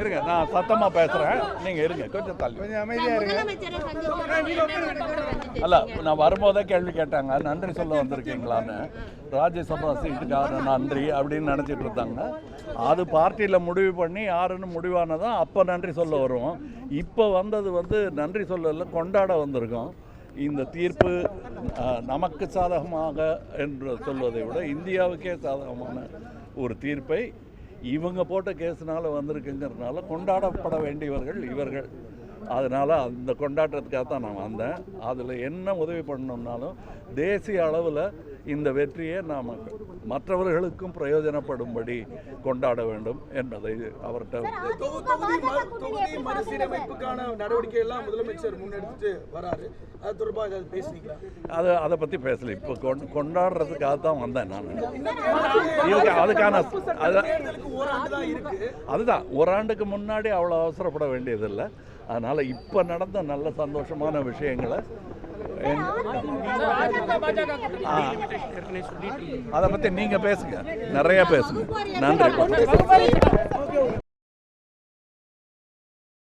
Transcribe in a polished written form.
இருங்க, நான் சத்தமாக பேசுகிறேன், நீங்கள் இருங்க, கொஞ்சம் தள்ளி, கொஞ்சம் அமைதியாக இருங்க. அல்ல, நான் வரும்போதே கேள்வி கேட்டாங்க, நன்றி சொல்ல வந்திருக்கீங்களான்னு. ராஜ்யசபா சீட்டுக்காக நன்றி அப்படின்னு நினச்சிட்டு இருந்தாங்க. அது பார்ட்டியில் முடிவு பண்ணி யாருன்னு முடிவானதான் அப்போ நன்றி சொல்ல வருவோம். இப்போ வந்தது நன்றி சொல்லல, கொண்டாட வந்திருக்கோம். இந்த தீர்ப்பு நமக்கு சாதகமாக என்று சொல்வதை விட இந்தியாவுக்கே சாதகமான ஒரு தீர்ப்பை இவங்க போட்ட கேஸுனால வந்திருக்குங்கிறதுனால கொண்டாடப்பட வேண்டியவர்கள் இவர்கள். அதனால் அந்த கொண்டாட்டத்துக்காக தான் நான் வந்தேன். அதில் என்ன உதவி பண்ணணும்னாலும் தேசிய அளவில் இந்த வெற்றியை நாம் மற்றவர்களுக்கும் பிரயோஜனப்படும்படி கொண்டாட வேண்டும் என்பதை அவர்கிட்ட. தொகுதி மறுசீரமைப்புக்கான நடவடிக்கை எல்லாம் முதலமைச்சர் முன்னெடுத்து வராரு. அது தொடர்பாக ஏதாவது பேசுனீங்களா? அதை பற்றி பேசலை. இப்போ கொண்டாடுறதுக்காக தான் வந்தேன் நான். அதுக்கான அதுதான் ஒரு ஆண்டுக்கு முன்னாடி அவ்வளோ அவசரப்பட வேண்டியதில்லை. அதனால் இப்போ நடந்த நல்ல சந்தோஷமான விஷயங்களை அதை பற்றி நீங்கள் பேசுங்க, நிறைய பேசுங்க. நன்றி.